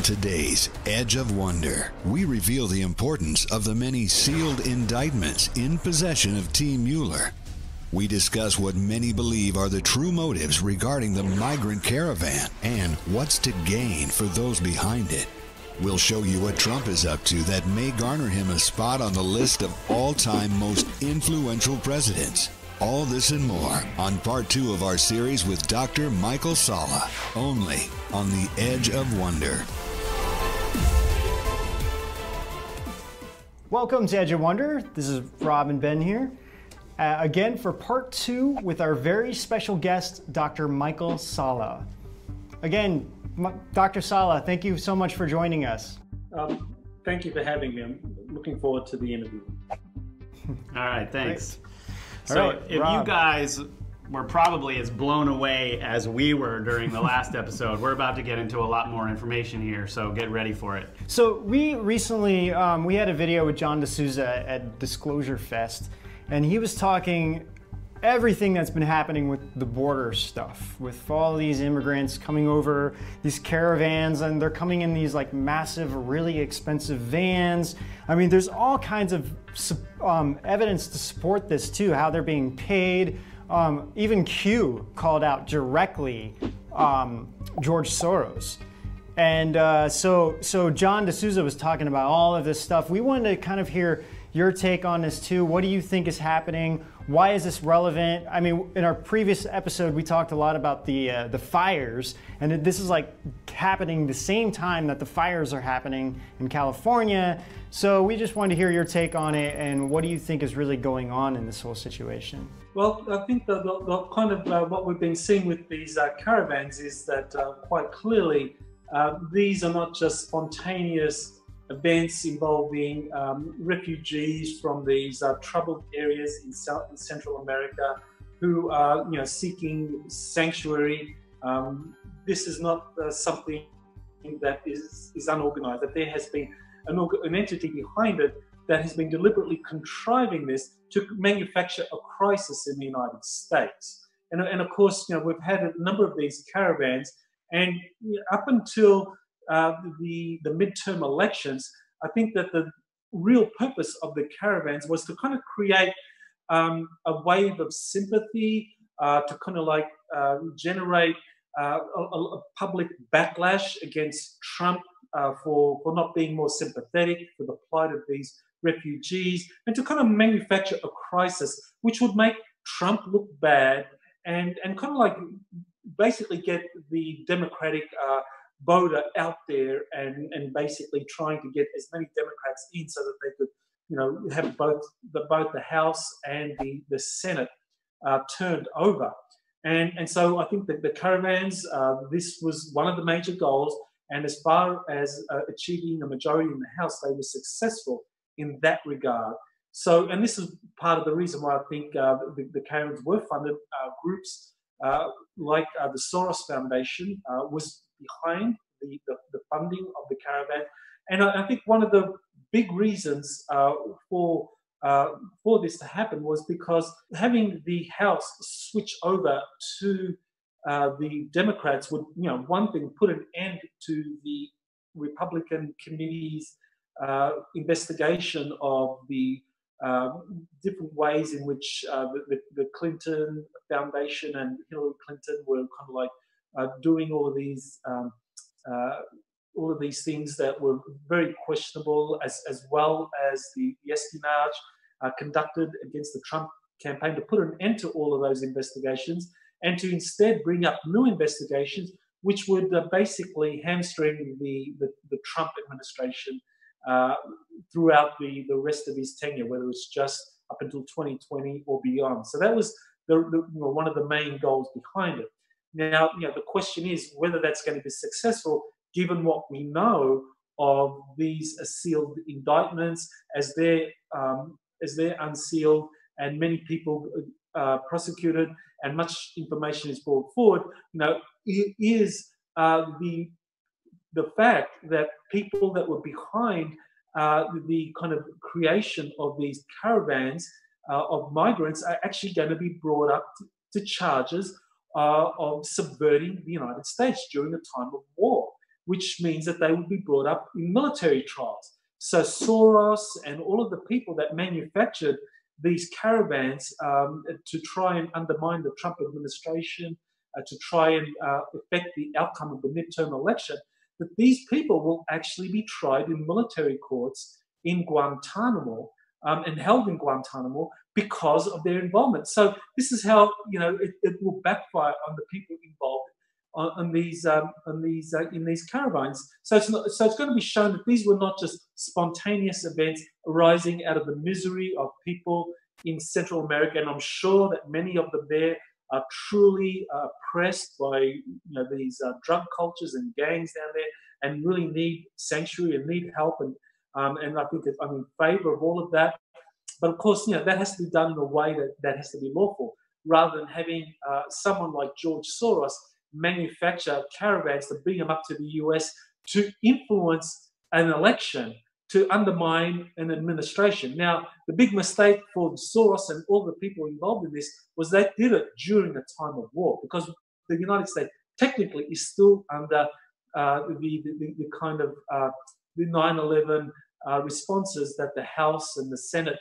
today's Edge of Wonder, we reveal the importance of the many sealed indictments in possession of Team Mueller. We discuss what many believe are the true motives regarding the migrant caravan and what's to gain for those behind it. We'll show you what Trump is up to that may garner him a spot on the list of all-time most influential presidents. All this and more on part 2 of our series with Dr. Michael Salla, only on the Edge of Wonder. Welcome to Edge of Wonder. This is Rob and Ben here. Again for part 2 with our very special guest, Dr. Michael Salla. Again, Dr. Salla, thank you so much for joining us. Thank you for having me. I'm looking forward to the interview. All right, thanks. Great. So All right, if Rob, you guys were probably as blown away as we were during the last episode, we're about to get into a lot more information here, so get ready for it. So we recently, we had a video with John D'Souza at Disclosure Fest, and he was talking everything that's been happening with the border stuff, with all these immigrants coming over, these caravans, and they're coming in these like massive, really expensive vans. I mean, there's all kinds of evidence to support this too, how they're being paid. Even Q called out directly George Soros. And so John D'Souza was talking about all of this stuff. We wanted to kind of hear your take on this too. What do you think is happening? Why is this relevant? I mean, in our previous episode, we talked a lot about the fires, and this is like happening the same time that the fires are happening in California. So we just wanted to hear your take on it, and what do you think is really going on in this whole situation? Well, I think the kind of what we've been seeing with these caravans is that quite clearly these are not just spontaneous events involving refugees from these troubled areas in South and Central America who are, seeking sanctuary. This is not something that is unorganized. That there has been an entity behind it that has been deliberately contriving this to manufacture a crisis in the United States. And of course, we've had a number of these caravans, and up until the midterm elections, I think that the real purpose of the caravans was to kind of create a wave of sympathy, to kind of like generate a public backlash against Trump for not being more sympathetic for the plight of these refugees, and to kind of manufacture a crisis which would make Trump look bad and kind of like basically get the Democratic voter out there and basically trying to get as many Democrats in so that they could, have both the House and the Senate turned over. And so I think that the caravans, this was one of the major goals. And as far as achieving a majority in the House, they were successful in that regard. So, and this is part of the reason why I think the caravans were funded. Groups like the Soros Foundation was behind the funding of the caravan. And I think one of the big reasons for this to happen was because having the House switch over to the Democrats would, one thing, put an end to the Republican committee's investigation of the different ways in which the Clinton Foundation and Hillary Clinton were kind of like doing all of these things that were very questionable, as well as the espionage conducted against the Trump campaign, to put an end to all of those investigations and to instead bring up new investigations which would basically hamstring the Trump administration throughout the rest of his tenure, whether it's just up until 2020 or beyond. So that was one of the main goals behind it. Now, the question is whether that's going to be successful, given what we know of these sealed indictments as they're unsealed and many people prosecuted and much information is brought forward. Is the fact that people that were behind the kind of creation of these caravans of migrants are actually going to be brought up to charges of subverting the United States during a time of war. which means that they would be brought up in military trials. So Soros and all of the people that manufactured these caravans to try and undermine the Trump administration, to try and affect the outcome of the midterm election, that these people will actually be tried in military courts in Guantanamo and held in Guantanamo because of their involvement. So this is how, you know, it will backfire on the people involved in these caravans. So it's going to be shown that these were not just spontaneous events arising out of the misery of people in Central America, and I'm sure that many of them there are truly oppressed by these drug cultures and gangs down there, and really need sanctuary and need help. And I think that I'm in favour of all of that. But of course, that has to be done in a way that has to be lawful, rather than having someone like George Soros manufacture caravans to bring them up to the US to influence an election, to undermine an administration. Now, the big mistake for Soros and all the people involved in this was they did it during a time of war, because the United States technically is still under the kind of the 9/11 responses that the House and the Senate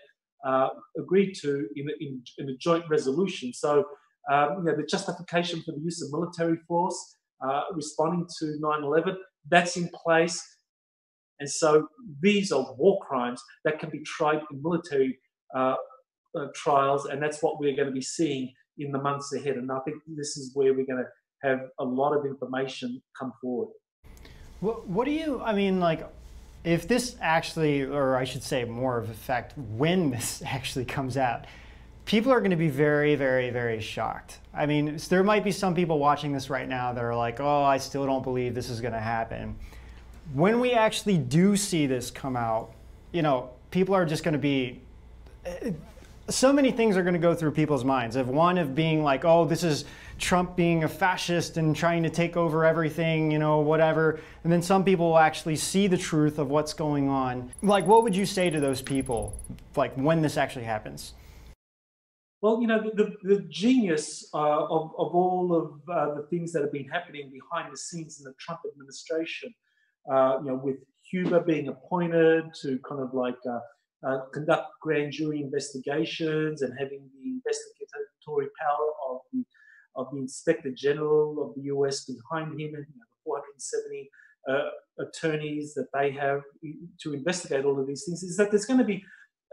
agreed to in a joint resolution. So, the justification for the use of military force responding to 9/11, that's in place. And so these are war crimes that can be tried in military trials, and that's what we're going to be seeing in the months ahead. And I think this is where we're going to have a lot of information come forward. What do you, I mean, like, if this actually, or I should say more of a fact, when this actually comes out, people are going to be very, very, very shocked. I mean, there might be some people watching this right now that are like, oh, I still don't believe this is going to happen. When we actually do see this come out, people are just going to be, so many things are going to go through people's minds. Of being like, oh, this is Trump being a fascist and trying to take over everything, whatever. And then some people will actually see the truth of what's going on. Like, what would you say to those people, like, when this actually happens? Well, the genius of all of the things that have been happening behind the scenes in the Trump administration, with Huber being appointed to kind of like conduct grand jury investigations and having the investigatory power of the Inspector General of the US behind him, and the 470 attorneys that they have to investigate all of these things, is that there's going to be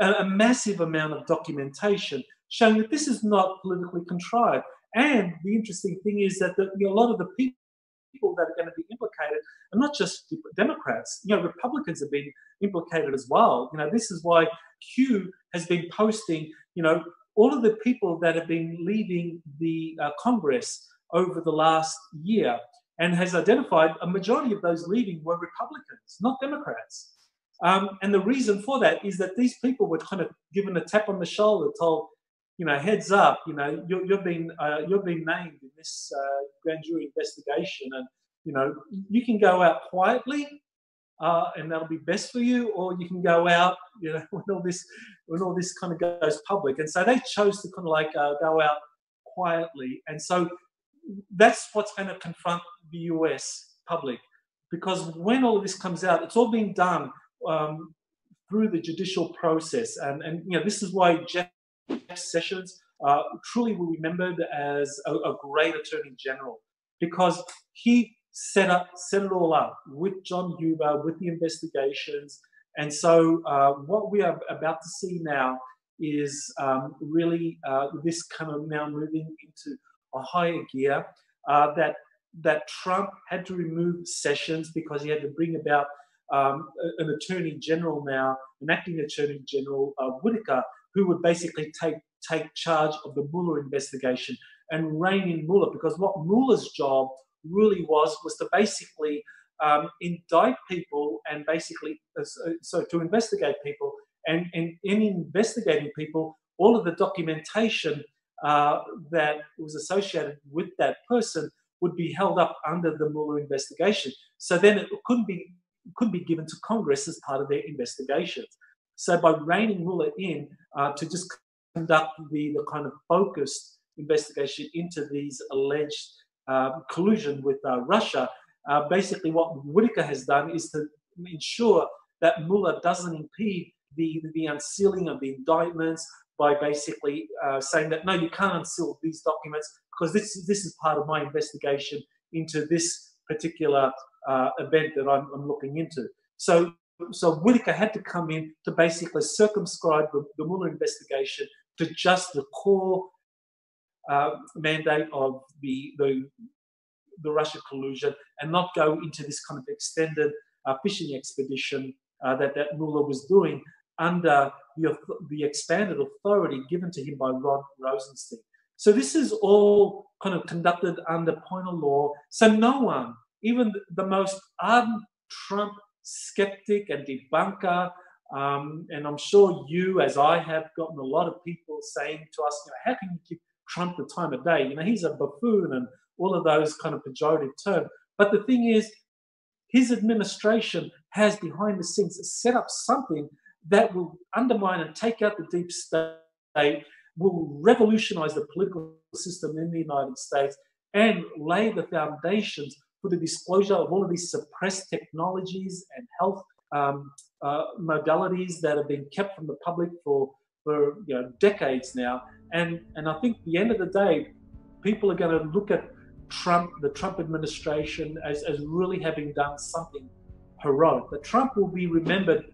a massive amount of documentation showing that this is not politically contrived. And the interesting thing is that a lot of the people that are going to be implicated are not just Democrats. Republicans have been implicated as well. This is why Q has been posting, all of the people that have been leaving the Congress over the last year, and has identified a majority of those leaving were Republicans, not Democrats. And the reason for that is that these people were kind of given a tap on the shoulder, told, heads up, you've been named in this grand jury investigation, and you can go out quietly, and that'll be best for you, or you can go out, when all this kind of goes public. And so they chose to kind of like go out quietly, and so that's what's going to confront the US public, because when all of this comes out, it's all being done through the judicial process, and this is why Jeff Sessions truly will be remembered as a great Attorney General, because he set it all up with John Huber, with the investigations. And so what we are about to see now is really this kind of now moving into a higher gear, that Trump had to remove Sessions because he had to bring about an Attorney General now, an acting Attorney General, Whitaker, who would basically take charge of the Mueller investigation and rein in Mueller, because what Mueller's job really was to basically indict people and basically, so to investigate people, and in investigating people, all of the documentation that was associated with that person would be held up under the Mueller investigation. So then it couldn't be given to Congress as part of their investigations. So by reining Mueller in to just conduct the kind of focused investigation into these alleged collusion with Russia, basically what Whitaker has done is to ensure that Mueller doesn't impede the unsealing of the indictments by basically saying that, no, you can't unseal these documents because this is part of my investigation into this particular event that I'm looking into. So Whitaker had to come in to basically circumscribe the Mueller investigation to just the core mandate of the Russia collusion, and not go into this kind of extended fishing expedition that Mueller was doing under the expanded authority given to him by Rod Rosenstein. So this is all kind of conducted under point of law. So no one, even the most ardent Trump skeptic and debunker, and I'm sure you, as I have, gotten a lot of people saying to us, how can you give Trump the time of day? He's a buffoon and all of those kind of pejorative terms. But the thing is, his administration has behind the scenes set up something that will undermine and take out the deep state, will revolutionize the political system in the United States, and lay the foundations for the disclosure of all of these suppressed technologies and health modalities that have been kept from the public for decades now. And I think at the end of the day, people are going to look at the Trump administration as really having done something heroic. But Trump will be remembered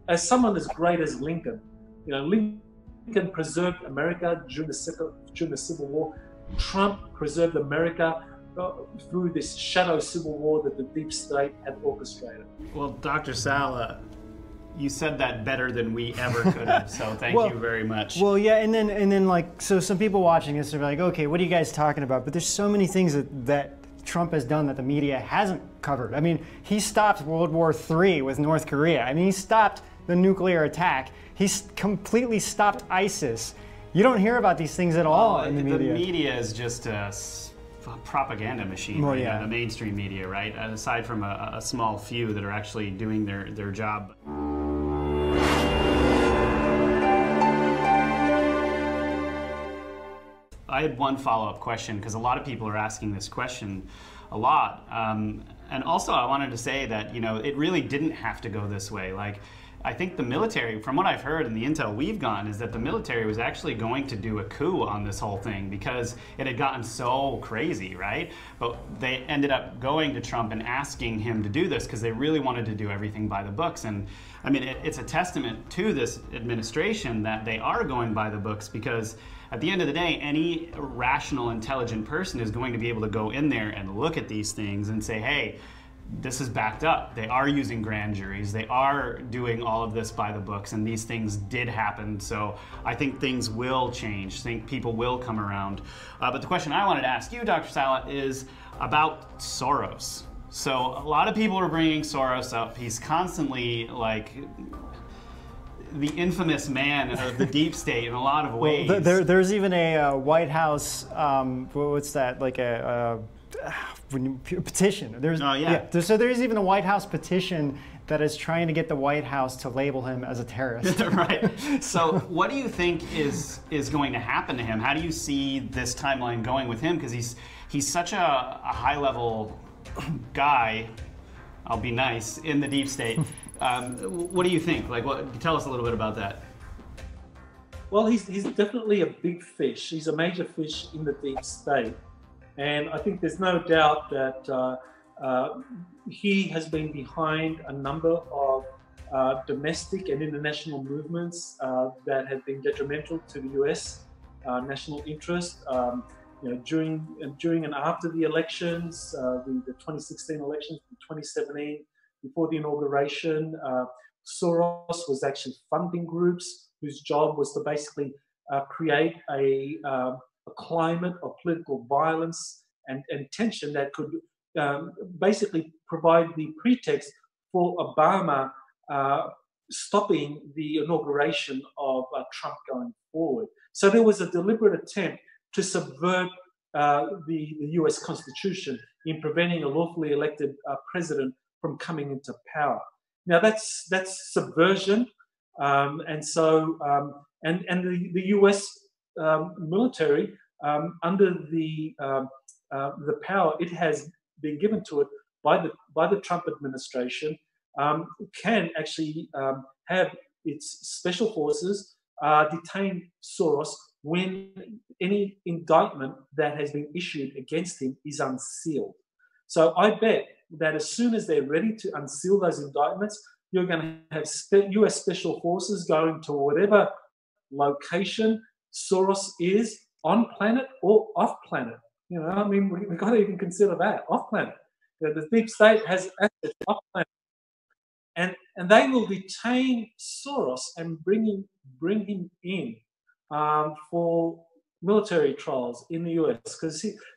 as someone as great as Lincoln. Lincoln preserved America during the Civil War. Trump preserved America through this shadow civil war that the deep state had orchestrated. Well, Dr. Sala, you said that better than we ever could have, so thank you very much. Well, yeah, and then so some people watching this are like, okay, what are you guys talking about? But there's so many things that Trump has done that the media hasn't covered. I mean, he stopped World War III with North Korea. I mean, he stopped the nuclear attack. He's completely stopped ISIS. You don't hear about these things at all in the media. The media is just a propaganda machine, well, yeah. The mainstream media, right? Aside from a small few that are actually doing their job. I had one follow-up question because a lot of people are asking this question a lot. And also I wanted to say that, it really didn't have to go this way. Like, I think the military, from what I've heard and the intel we've gotten, is that the military was actually going to do a coup on this whole thing because it had gotten so crazy, right? But they ended up going to Trump and asking him to do this because they really wanted to do everything by the books. And I mean, it's a testament to this administration that they are going by the books, because at the end of the day, any rational, intelligent person is going to be able to go in there and look at these things and say, hey, this is backed up. They are using grand juries. They are doing all of this by the books, and these things did happen. So I think things will change. I think people will come around. But the question I wanted to ask you, Dr. Sala, is about Soros. So a lot of people are bringing Soros up. He's constantly like the infamous man of the deep state in a lot of ways. Well, there's even a White House, what's that, like a petition. So there's even a White House petition that is trying to get the White House to label him as a terrorist. Right. So what do you think is going to happen to him? How do you see this timeline going with him? Because he's such a high-level guy, I'll be nice, in the deep state. What do you think? Tell us a little bit about that. Well, he's definitely a big fish. He's a major fish in the deep state. And I think there's no doubt that he has been behind a number of domestic and international movements that have been detrimental to the U.S. National interest. During and after the elections, the 2016 elections, the 2017, before the inauguration, Soros was actually funding groups whose job was to basically create a climate of political violence and tension that could basically provide the pretext for Obama stopping the inauguration of Trump going forward. So there was a deliberate attempt to subvert the US Constitution in preventing a lawfully elected president from coming into power. Now that's subversion, and the US military, under the power it has been given to it by the Trump administration can actually have its special forces detain Soros when any indictment that has been issued against him is unsealed. So I bet that as soon as they're ready to unseal those indictments, you're going to have US special forces going to whatever location Soros is, on planet or off planet. You know, I mean, we've got to even consider that, off planet. The deep state has assets off planet. And they will detain Soros and bring him in for military trials in the US.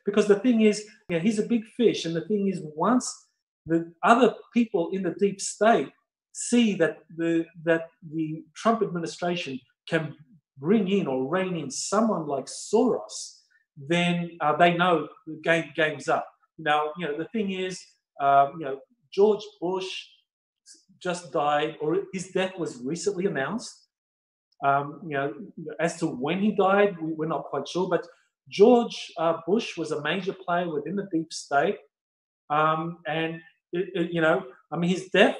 Because the thing is, he's a big fish. And the thing is, once the other people in the deep state see that the Trump administration can bring in or rein in someone like Soros, then they know the game's up. Now, the thing is, George Bush just died, or his death was recently announced. As to when he died, we're not quite sure. But George Bush was a major player within the deep state, and his death,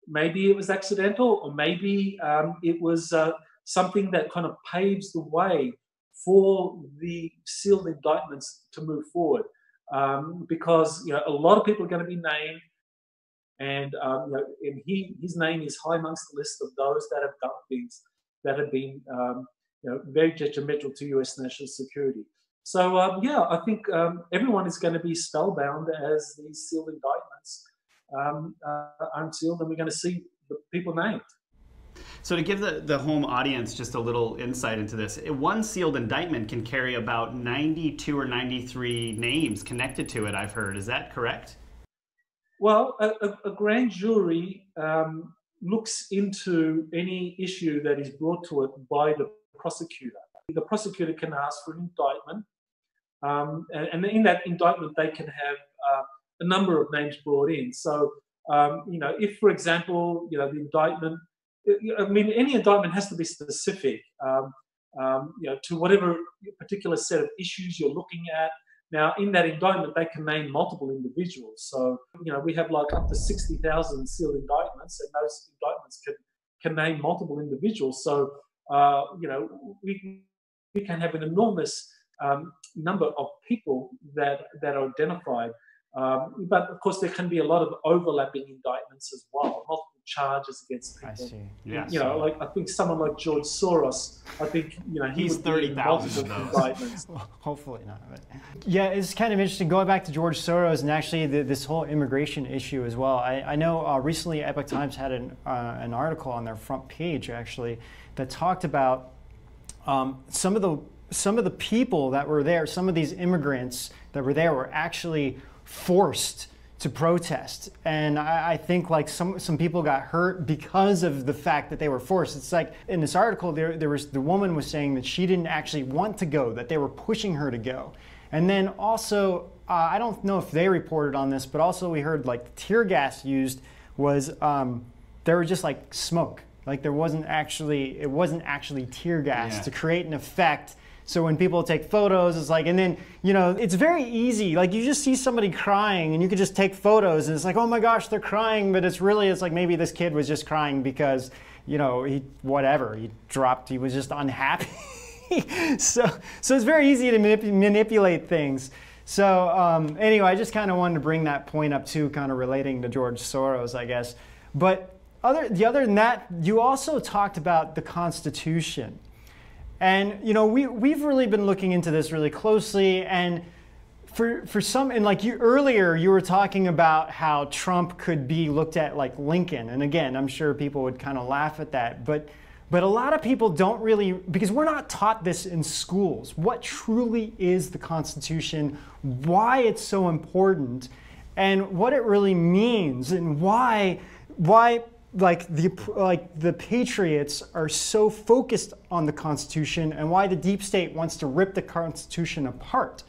maybe it was accidental, or maybe it was something that kind of paves the way for the sealed indictments to move forward, because a lot of people are going to be named, and his name is high amongst the list of those that have done things that have been very detrimental to U.S. national security. So I think everyone is going to be spellbound as these sealed indictments unsealed, and we're going to see the people named. So to give the home audience just a little insight into this, one sealed indictment can carry about 92 or 93 names connected to it, I've heard. Is that correct? Well, a grand jury looks into any issue that is brought to it by the prosecutor. The prosecutor can ask for an indictment, and in that indictment they can have a number of names brought in. So, if, for example, the indictment, any indictment has to be specific, to whatever particular set of issues you're looking at. Now, in that indictment, they can name multiple individuals. So, we have like up to 60,000 sealed indictments, and those indictments can name multiple individuals. So, we can have an enormous number of people that are identified. But of course, there can be a lot of overlapping indictments as well, multiple charges against people. I see. Yeah. Like I think someone like George Soros, I think he's 30,000 of those. Indictments. Well, hopefully not. But yeah, it's kind of interesting going back to George Soros and actually this whole immigration issue as well. I know recently Epoch Times had an article on their front page actually that talked about some of the people that were there, some of these immigrants that were there were actually forced to protest, and I think like some people got hurt because of the fact that they were forced. It's like in this article there was, the woman was saying that she didn't actually want to go, that they were pushing her to go. And then also I don't know if they reported on this, but also we heard like the tear gas used was there was just like smoke, like it wasn't actually tear gas to create an effect. So when people take photos, it's like, and then, it's very easy. Like you just see somebody crying and you could just take photos and it's like, oh my gosh, they're crying. But it's like maybe this kid was just crying because, he was just unhappy. So it's very easy to manipulate things. So anyway, I just kind of wanted to bring that point up too, kind of relating to George Soros, I guess. But other than that, you also talked about the Constitution. And we've really been looking into this really closely, and for some, and like earlier you were talking about how Trump could be looked at like Lincoln, and again I'm sure people would kind of laugh at that, but a lot of people don't really, because we're not taught this in schools, what truly is the Constitution, why it's so important, and what it really means, and why the patriots are so focused on the Constitution, and why the deep state wants to rip the Constitution apart.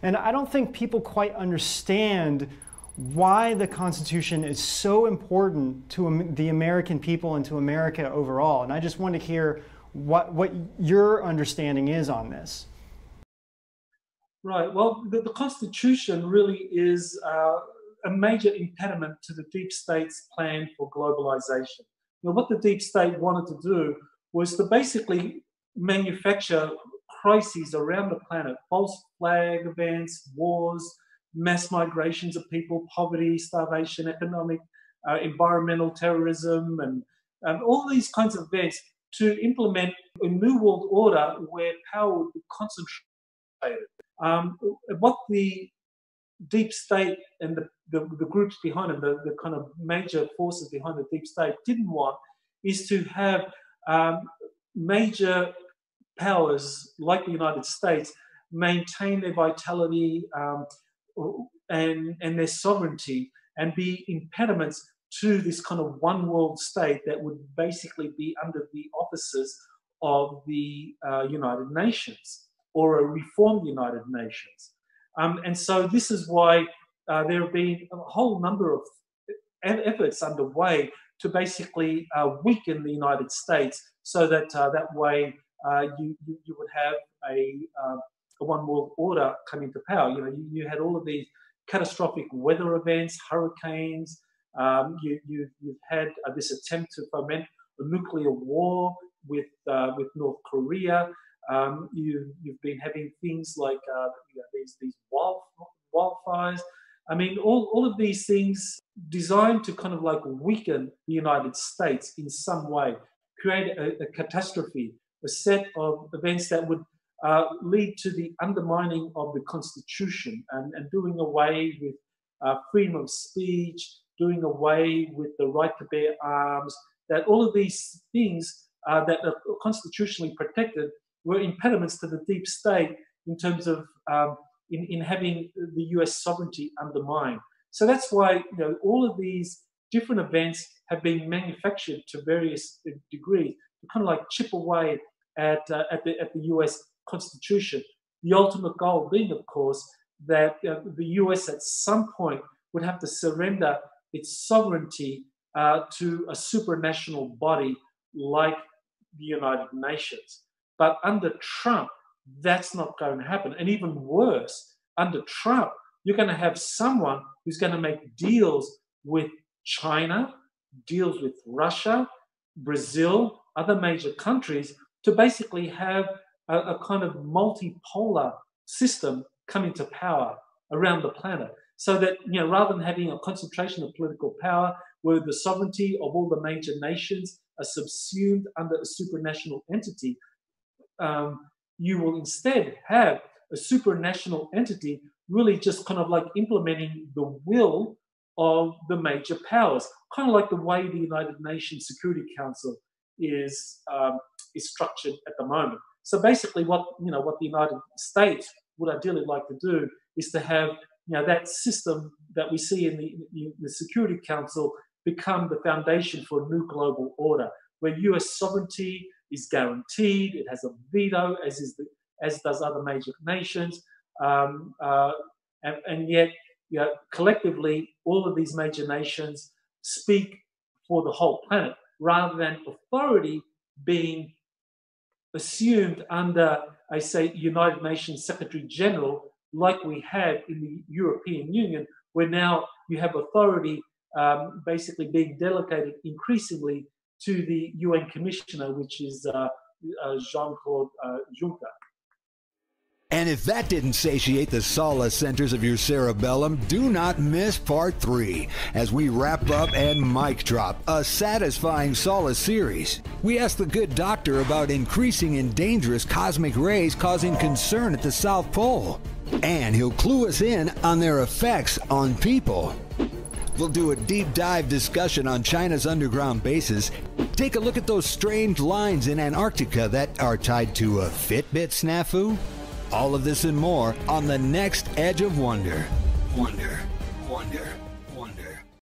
And I don't think people quite understand why the Constitution is so important to the American people and to America overall. And I just want to hear what your understanding is on this. Right. Well, the Constitution really is a major impediment to the deep state's plan for globalization. What the deep state wanted to do was to basically manufacture crises around the planet, false flag events, wars, mass migrations of people, poverty, starvation, economic, environmental terrorism, and all these kinds of events to implement a new world order where power would be concentrated. What the deep state and the groups behind it, the kind of major forces behind the deep state didn't want is to have major powers like the United States maintain their vitality and their sovereignty and be impediments to this kind of one world state that would basically be under the auspices of the United Nations or a reformed United Nations. And so this is why there have been a whole number of efforts underway to basically weaken the United States so that that way you would have a one world order come into power. You had all of these catastrophic weather events, hurricanes. You've had this attempt to foment a nuclear war with North Korea. You've been having things like these wildfires. I mean, all of these things designed to kind of like weaken the United States in some way, create a catastrophe, a set of events that would lead to the undermining of the Constitution and doing away with freedom of speech, doing away with the right to bear arms, that all of these things that are constitutionally protected were impediments to the deep state in terms of in having the US sovereignty undermined. So that's why all of these different events have been manufactured to various degrees to kind of like chip away at the US Constitution. The ultimate goal being, of course, that the US at some point would have to surrender its sovereignty to a supranational body like the United Nations. But under Trump, that's not going to happen. And even worse, under Trump, you're going to have someone who's going to make deals with China, deals with Russia, Brazil, other major countries to basically have a kind of multipolar system come into power around the planet. So that, rather than having a concentration of political power where the sovereignty of all the major nations are subsumed under a supranational entity, you will instead have a supranational entity really just kind of like implementing the will of the major powers, kind of like the way the United Nations Security Council is structured at the moment. So basically what the United States would ideally like to do is to have that system that we see in the Security Council become the foundation for a new global order where US sovereignty is guaranteed, it has a veto, as does other major nations, and yet collectively all of these major nations speak for the whole planet rather than authority being assumed under, I say, United Nations Secretary General, like we have in the European Union, where now you have authority basically being delegated increasingly to the UN Commissioner, which is Jean-Claude Juncker. And if that didn't satiate the solace centers of your cerebellum, do not miss part 3 as we wrap up and mic drop a satisfying solace series. We ask the good doctor about increasing and dangerous cosmic rays causing concern at the South Pole. And he'll clue us in on their effects on people. We'll do a deep dive discussion on China's underground bases, take a look at those strange lines in Antarctica that are tied to a Fitbit snafu. All of this and more on the next Edge of Wonder. Wonder.